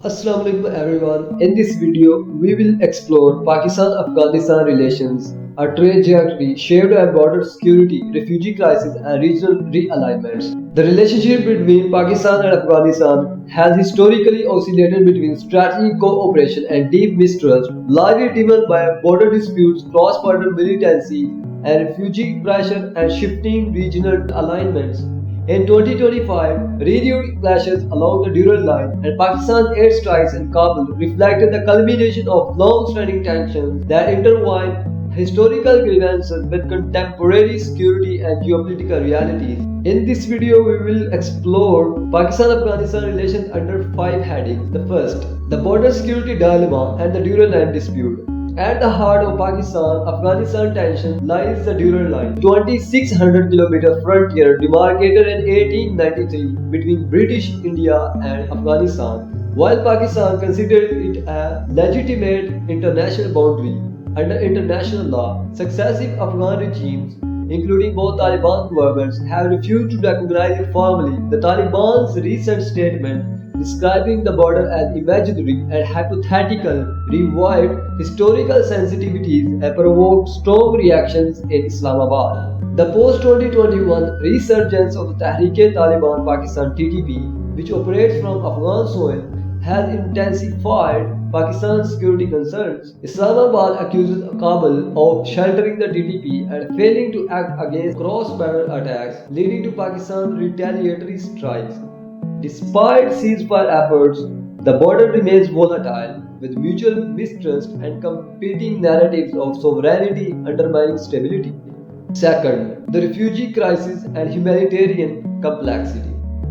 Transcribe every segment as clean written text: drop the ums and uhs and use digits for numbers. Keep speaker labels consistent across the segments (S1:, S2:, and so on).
S1: Assalamu alaikum everyone. In this video, we will explore Pakistan-Afghanistan relations, a trajectory shaped by border security, refugee crisis, and regional realignments. The relationship between Pakistan and Afghanistan has historically oscillated between strategic cooperation and deep mistrust, largely driven by border disputes, cross-border militancy, and refugee pressure and shifting regional alignments. In 2025, renewed clashes along the Durand Line and Pakistan's airstrikes in Kabul reflected the culmination of long-standing tensions that intertwine historical grievances with contemporary security and geopolitical realities. In this video, we will explore Pakistan-Afghanistan relations under 5 headings. The first, the border security dilemma and the Durand Line dispute. At the heart of Pakistan-Afghanistan tension lies the Durand Line, 2,600-kilometer frontier demarcated in 1893 between British India and Afghanistan. While Pakistan considered it a legitimate international boundary under international law, successive Afghan regimes, including both Taliban governments, have refused to recognize it formally. The Taliban's recent statement describing the border as imaginary and hypothetical revived historical sensitivities and provoked strong reactions in Islamabad. The post-2021 resurgence of the Tehreek-e-Taliban Pakistan (TTP), which operates from Afghan soil, has intensified Pakistan's security concerns. Islamabad accuses Kabul of sheltering the TTP and failing to act against cross-border attacks, leading to Pakistan's retaliatory strikes. Despite ceasefire efforts, the border remains volatile, with mutual mistrust and competing narratives of sovereignty undermining stability. Second, the refugee crisis and humanitarian complexity.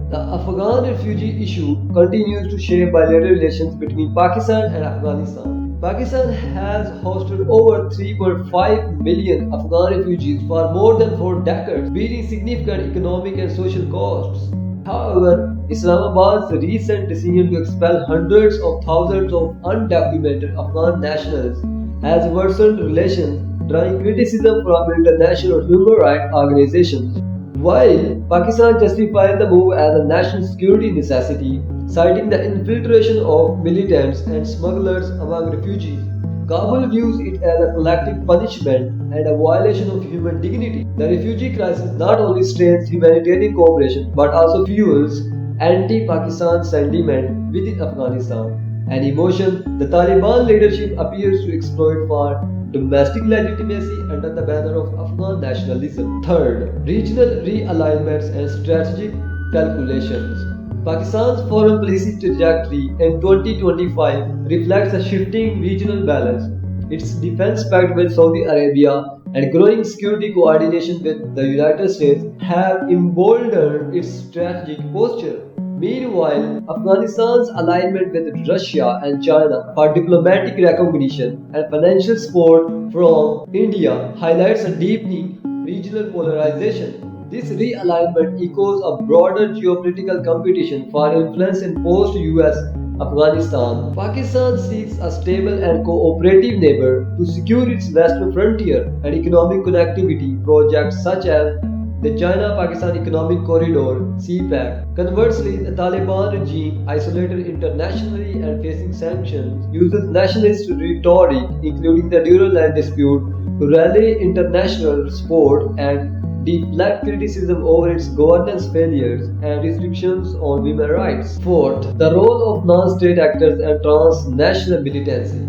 S1: The Afghan refugee issue continues to shape bilateral relations between Pakistan and Afghanistan. Pakistan has hosted over 3.5 million Afghan refugees for more than 4 decades, bearing significant economic and social costs. However, Islamabad's recent decision to expel hundreds of thousands of undocumented Afghan nationals has worsened relations, drawing criticism from international human rights organizations. While Pakistan justifies the move as a national security necessity, citing the infiltration of militants and smugglers among refugees, Kabul views it as a collective punishment and a violation of human dignity. The refugee crisis not only strains humanitarian cooperation but also fuels anti-Pakistan sentiment within Afghanistan, an emotion the Taliban leadership appears to exploit for domestic legitimacy under the banner of Afghan nationalism. Third, regional realignments and strategic calculations. Pakistan's foreign policy trajectory in 2025 reflects a shifting regional balance. Its defense pact with Saudi Arabia and growing security coordination with the United States have emboldened its strategic posture. Meanwhile, Afghanistan's alignment with Russia and China for diplomatic recognition and financial support from India highlights a deepening regional polarization. This realignment echoes a broader geopolitical competition for influence in post-US Afghanistan. Pakistan seeks a stable and cooperative neighbor to secure its western frontier and economic connectivity projects such as the China-Pakistan Economic Corridor (CPEC). Conversely, the Taliban regime, isolated internationally and facing sanctions, uses nationalist rhetoric, including the Durand Line dispute, to rally international support and deflect criticism over its governance failures and restrictions on women's rights. Fourth, the role of non-state actors and transnational militancy.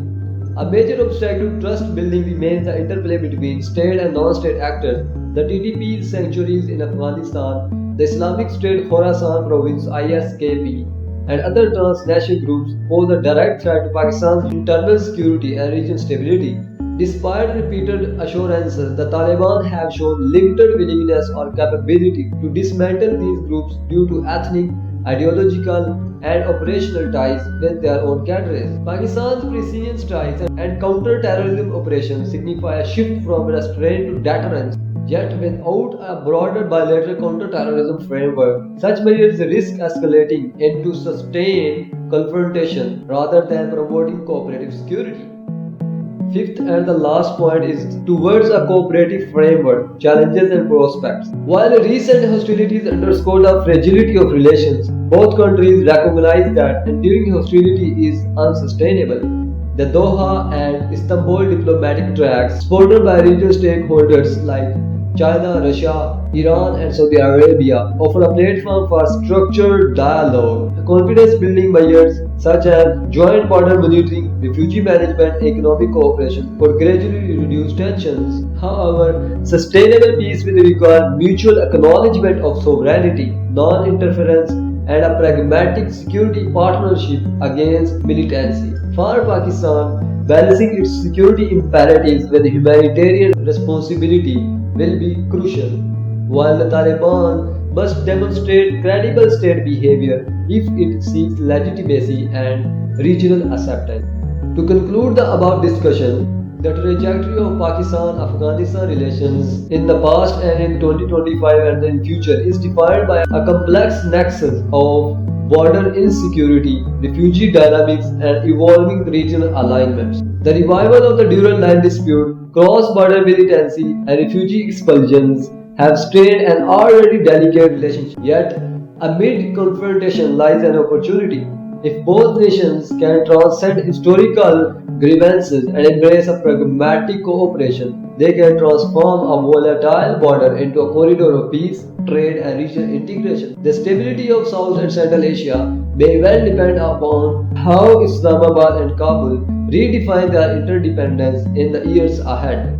S1: A major obstacle to trust building remains the interplay between state and non-state actors. The TTP's sanctuaries in Afghanistan, the Islamic State Khorasan province (ISKP), and other transnational groups pose a direct threat to Pakistan's internal security and regional stability. Despite repeated assurances, the Taliban have shown limited willingness or capability to dismantle these groups due to ethnic, ideological, and operational ties with their own cadres. Pakistan's precision strikes and counter-terrorism operations signify a shift from restraint to deterrence. Yet, without a broader bilateral counter-terrorism framework, such measures risk escalating into sustained confrontation rather than promoting cooperative security. Fifth and the last point is towards a cooperative framework, challenges and prospects. While recent hostilities underscore the fragility of relations, both countries recognize that enduring hostility is unsustainable. The Doha and Istanbul diplomatic tracks, supported by regional stakeholders like China, Russia, Iran, and Saudi Arabia, offer a platform for structured dialogue. Confidence building measures such as joint border monitoring, refugee management, and economic cooperation could gradually reduce tensions. However, sustainable peace will require mutual acknowledgement of sovereignty, non interference, and a pragmatic security partnership against militancy. For Pakistan, balancing its security imperatives with humanitarian responsibility will be crucial, while the Taliban must demonstrate credible state behavior if it seeks legitimacy and regional acceptance. To conclude the above discussion, the trajectory of Pakistan-Afghanistan relations in the past and in 2025 and in future is defined by a complex nexus of border insecurity, refugee dynamics, and evolving regional alignments. The revival of the Durand Line dispute, cross-border militancy, and refugee expulsions have strained an already delicate relationship. Yet, amid confrontation lies an opportunity. If both nations can transcend historical grievances and embrace a pragmatic cooperation, they can transform a volatile border into a corridor of peace, trade, and regional integration. The stability of South and Central Asia may well depend upon how Islamabad and Kabul redefine their interdependence in the years ahead.